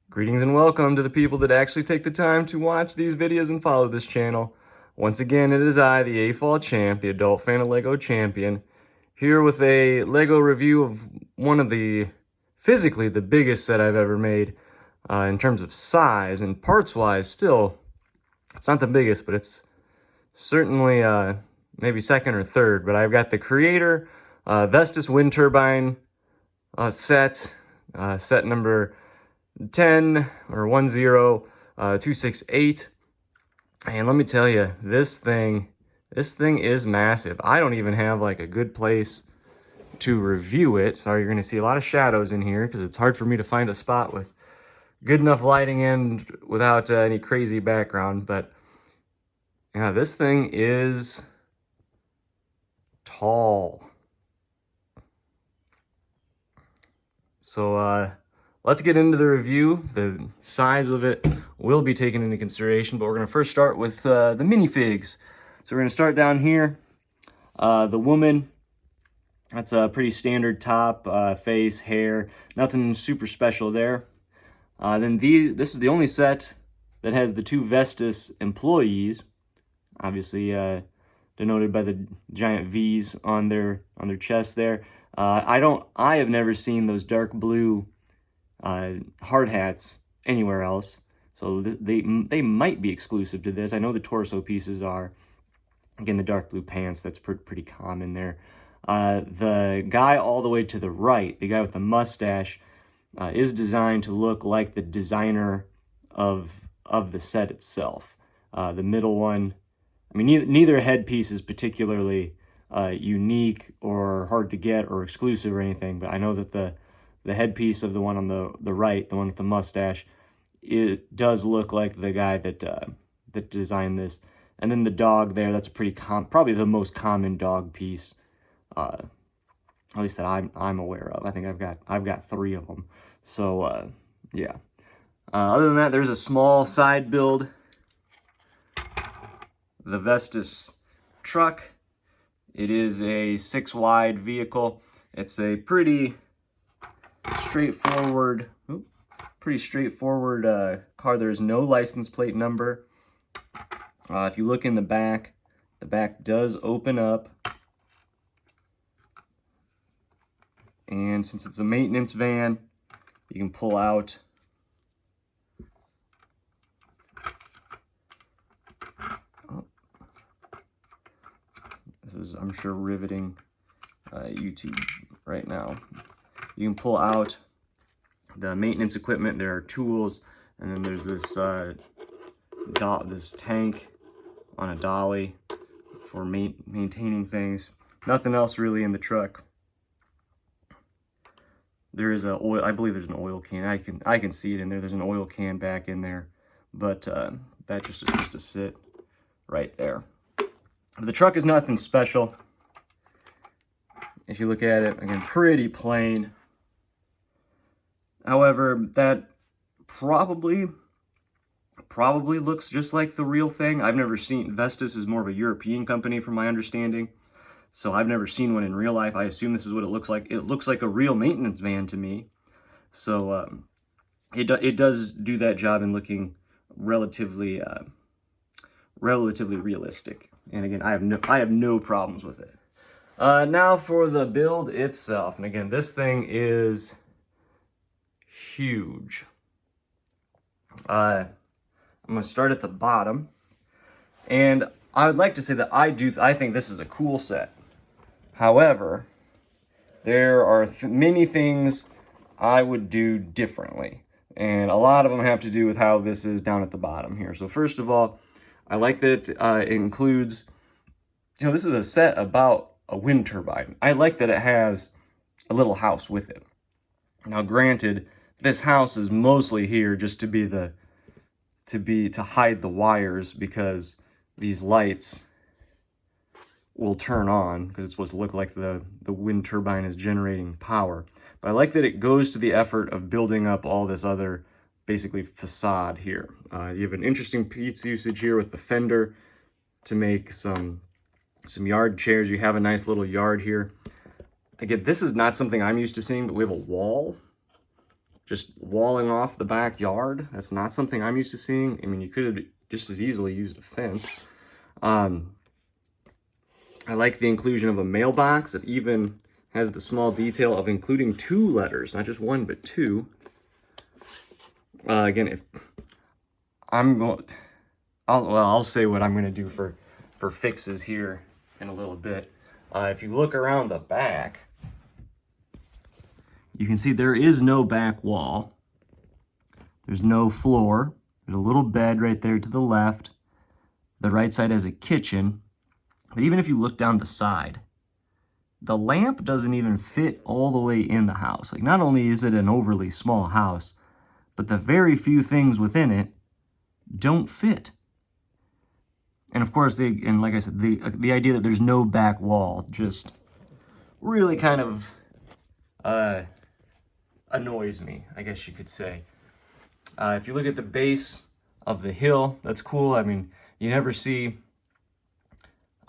Greetings and welcome to the people that actually take the time to watch these videos and follow this channel. Once again, it is I, the AFOL champ, the adult fan of LEGO champion, here with a LEGO review of one of the, physically, the biggest set I've ever made in terms of size and parts-wise. Still, it's not the biggest, but it's certainly maybe second or third. But I've got the Creator Vestas wind turbine set number 10268, and let me tell you, this thing is massive. I don't even have like a good place to review it, so you're going to see a lot of shadows in here because it's hard for me to find a spot with good enough lighting and without any crazy background. But yeah, this thing is tall. So let's get into the review. The size of it will be taken into consideration, but we're going to first start with the minifigs. So we're going to start down here. The woman, that's a pretty standard top, face, hair, nothing super special there. Then this is the only set that has the two Vestas employees, obviously denoted by the giant V's on their chest there. I have never seen those dark blue hard hats anywhere else, so they might be exclusive to this. I know the torso pieces are. Again, the dark blue pants, that's pretty common there. The guy all the way to the right, the guy with the mustache, is designed to look like the designer of the set itself. The middle one, I mean, neither headpiece is particularly unique or hard to get or exclusive or anything, but I know that the headpiece of the one on the right, the one with the mustache, it does look like the guy that designed this. And then the dog there, that's a pretty probably the most common dog piece, at least that I'm aware of. I think I've got 3 of them. So yeah. Other than that, there's a small side build, the Vestas truck. It is a 6-wide vehicle. It's a pretty straightforward car. There's no license plate number. If you look in the back does open up, and since it's a maintenance van, you can pull out this is, I'm sure, riveting YouTube right now. You can pull out the maintenance equipment. There are tools, and then there's this this tank on a dolly for maintaining things. Nothing else really in the truck. There is a oil. I believe there's an oil can. I can see it in there. There's an oil can back in there, but that just is supposed to sit right there. The truck is nothing special. If you look at it, again, pretty plain. However, that probably looks just like the real thing. I've never seen, Vestas is more of a European company from my understanding, so I've never seen one in real life. I assume this is what it looks like. It looks like a real maintenance van to me. So it does do that job in looking relatively realistic. And again, I have no problems with it. Now for the build itself. And again, this thing is huge. I'm going to start at the bottom. And I would like to say that I think this is a cool set. However, there are many things I would do differently. And a lot of them have to do with how this is down at the bottom here. So first of all, I like that it includes, this is a set about a wind turbine. I like that it has a little house with it. Now granted, this house is mostly here just to hide the wires, because these lights will turn on because it's supposed to look like the wind turbine is generating power. But I like that it goes to the effort of building up all this other basically facade here. You have an interesting piece usage here with the fender to make some yard chairs. You have a nice little yard here. Again, this is not something I'm used to seeing, but we have a wall just walling off the backyard. That's not something I'm used to seeing. I mean, you could have just as easily used a fence. I like the inclusion of a mailbox. It even has the small detail of including 2 letters, not just 1, but 2. Again, if I'm going, I'll say what I'm going to do for fixes here in a little bit. If you look around the back, you can see there is no back wall. There's no floor. There's a little bed right there to the left. The right side has a kitchen. But even if you look down the side, the lamp doesn't even fit all the way in the house. Like, not only is it an overly small house, but the very few things within it don't fit. And of course, and like I said, the idea that there's no back wall just really kind of annoys me, I guess you could say. If you look at the base of the hill, that's cool. I mean, you never see,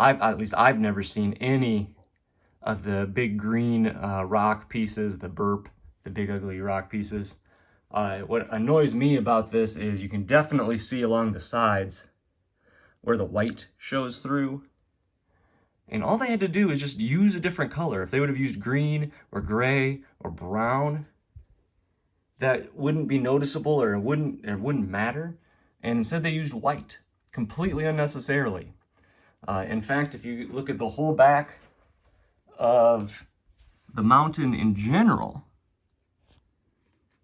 at least I've never seen any of the big green rock pieces, the BURP, the big ugly rock pieces. What annoys me about this is you can definitely see along the sides where the white shows through. And all they had to do is just use a different color. If they would have used green or gray or brown, that wouldn't be noticeable, or it wouldn't matter. And instead they used white, completely unnecessarily. In fact, if you look at the whole back of the mountain in general,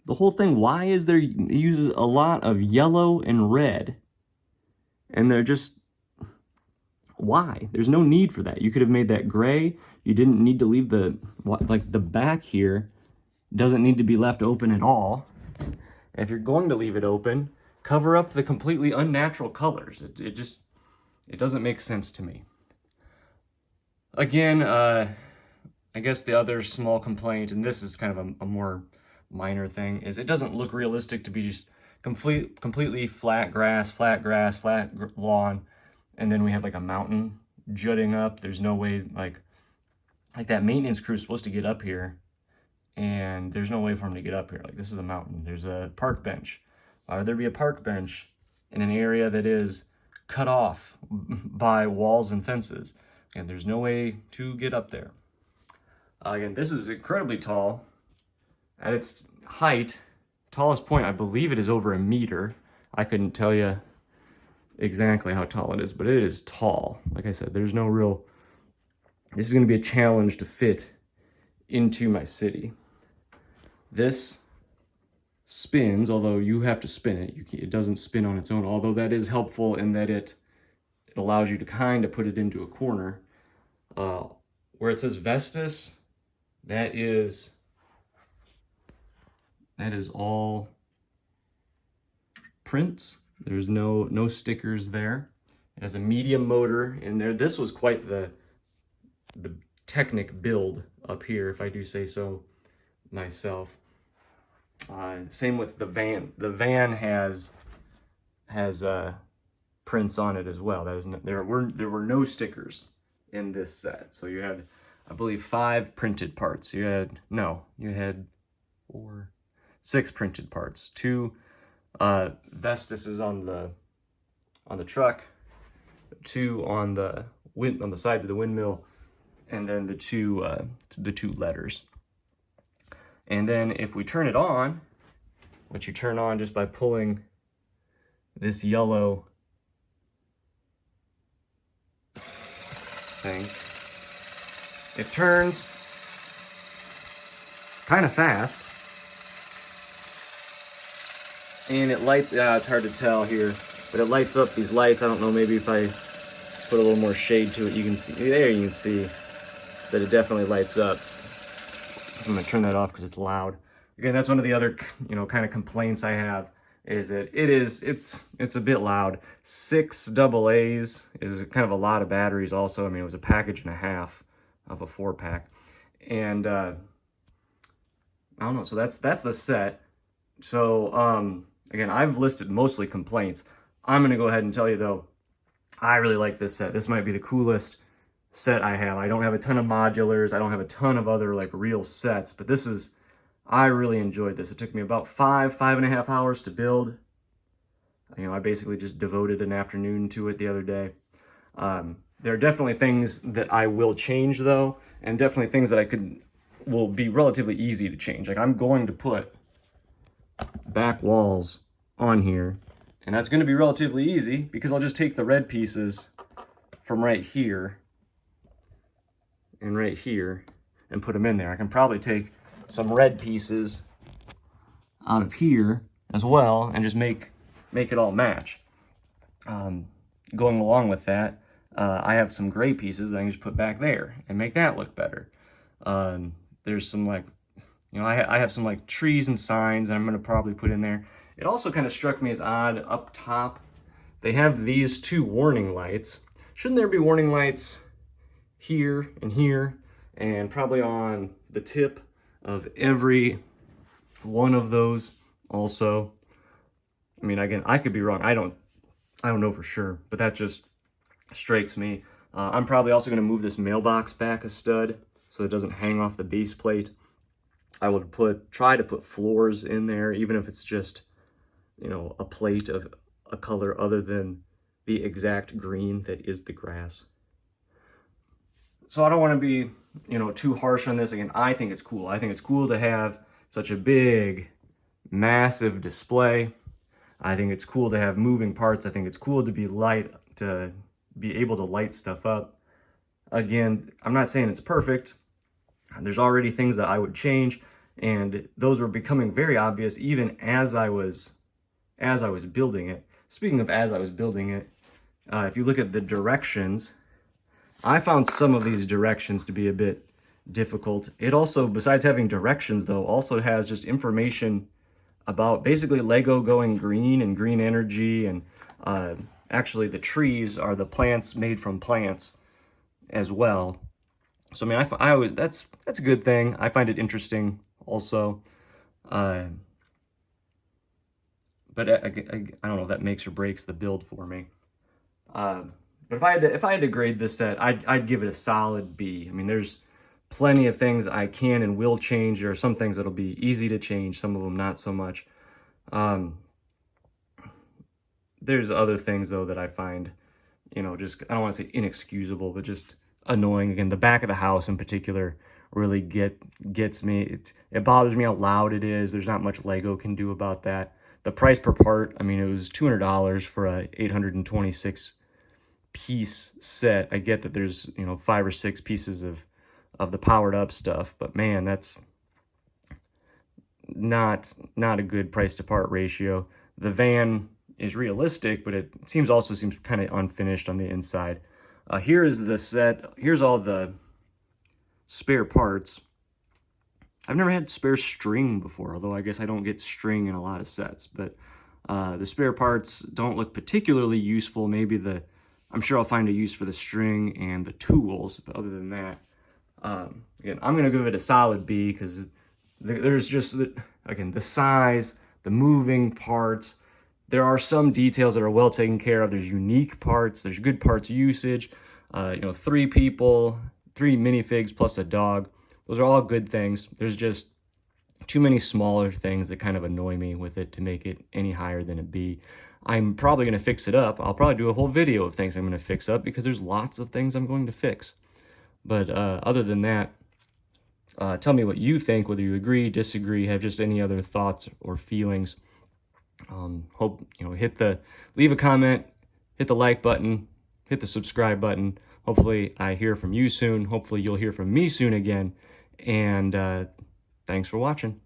the whole thing, why is there, it uses a lot of yellow and red. And they're just, why? There's no need for that. You could have made that gray. You didn't need to leave the back here doesn't need to be left open at all. And if you're going to leave it open, cover up the completely unnatural colors. It doesn't make sense to me. Again, I guess the other small complaint, and this is kind of a more minor thing, is it doesn't look realistic to be just completely flat grass, flat lawn, and then we have like a mountain jutting up. There's no way, like that maintenance crew is supposed to get up here, and there's no way for them to get up here. Like, this is a mountain. There's a park bench. Why would there be a park bench in an area that is cut off by walls and fences? And there's no way to get up there. Again, this is incredibly tall. At its height, tallest point, I believe it is over 1 meter. I couldn't tell you exactly how tall it is, but it is tall. Like I said, there's no real, this is going to be a challenge to fit into my city. This spins, although you have to spin it. It doesn't spin on its own, although that is helpful in that it allows you to kind of put it into a corner. Where it says Vestas, that is all prints. There's no stickers there. It has a medium motor in there. This was quite the Technic build up here, if I do say so myself. Same with the van. The van has prints on it as well. There were no stickers in this set. So you had, I believe, 5 printed parts. You had 6 printed parts. 2 Vestases on the truck, 2 on the sides of the windmill, and then the two letters. And then if we turn it on, which you turn on just by pulling this yellow thing, it turns kind of fast. And it lights, it's hard to tell here, but it lights up these lights. I don't know, maybe if I put a little more shade to it, you can see, there you can see that it definitely lights up. I'm gonna turn that off because it's loud. Again, that's one of the other, kind of complaints I have, is that it's a bit loud. 6 AA's is kind of a lot of batteries also. I mean, it was a package and a half of a 4-pack. And I don't know, so that's the set. So again, I've listed mostly complaints. I'm gonna go ahead and tell you though, I really like this set. This might be the coolest set I have. I don't have a ton of modulars. I don't have a ton of other like real sets, but this is I really enjoyed this. It took me about 5.5 hours to build. You know, I basically just devoted an afternoon to it the other day. There are definitely things that I will change though, and definitely things that will be relatively easy to change. Like I'm going to put back walls on here, and that's going to be relatively easy because I'll just take the red pieces from right here and right here and put them in there. I can probably take some red pieces out of here as well and just make it all match. Going along with that, I have some gray pieces that I can just put back there and make that look better. There's some like, you know, I have some like trees and signs that I'm going to probably put in there. It also kind of struck me as odd up top. They have these two warning lights. Shouldn't there be warning lights here and probably on the tip of every one of those also? I mean, again, I could be wrong. I don't know for sure, but that just strikes me. I'm probably also going to move this mailbox back a stud so it doesn't hang off the base plate. I would try to put floors in there, even if it's just, you know, a plate of a color other than the exact green that is the grass. So I don't want to be, you know, too harsh on this. Again, I think it's cool. I think it's cool to have such a big, massive display. I think it's cool to have moving parts. I think it's cool to be able to light stuff up. Again, I'm not saying it's perfect. There's already things that I would change, and those were becoming very obvious even as I was building it. Speaking of as I was building it, if you look at the directions, I found some of these directions to be a bit difficult. It also, besides having directions though, also has just information about basically Lego going green and green energy, and actually the trees are the plants made from plants as well. So I mean, that's a good thing. I find it interesting also. But I don't know if that makes or breaks the build for me. But if I had to grade this set, I'd give it a solid B. I mean, there's plenty of things I can and will change. There are some things that'll be easy to change, some of them not so much. There's other things though that I find, you know, just, I don't want to say inexcusable, but just annoying. Again, the back of the house in particular really gets me. It bothers me how loud it is. There's not much Lego can do about that. The price per part, I mean, it was $200 for a 826 piece set. I get that there's, you know, 5 or 6 pieces of the powered up stuff, but man, that's not a good price to part ratio. The van is realistic, but it also seems kind of unfinished on the inside. Here is the set. Here's all the spare parts. I've never had spare string before, although I guess I don't get string in a lot of sets, but the spare parts don't look particularly useful. Maybe I'm sure I'll find a use for the string and the tools, but other than that, again, I'm going to give it a solid B because there's just, again, the size, the moving parts. There are some details that are well taken care of. There's unique parts. There's good parts usage. You know, 3 people, 3 minifigs plus a dog. Those are all good things. There's just too many smaller things that kind of annoy me with it to make it any higher than a B. I'm probably going to fix it up. I'll probably do a whole video of things I'm going to fix up because there's lots of things I'm going to fix. But other than that, tell me what you think, whether you agree, disagree, have just any other thoughts or feelings. Hope, you know, leave a comment, hit the like button, hit the subscribe button. Hopefully I hear from you soon. Hopefully you'll hear from me soon again. And thanks for watching.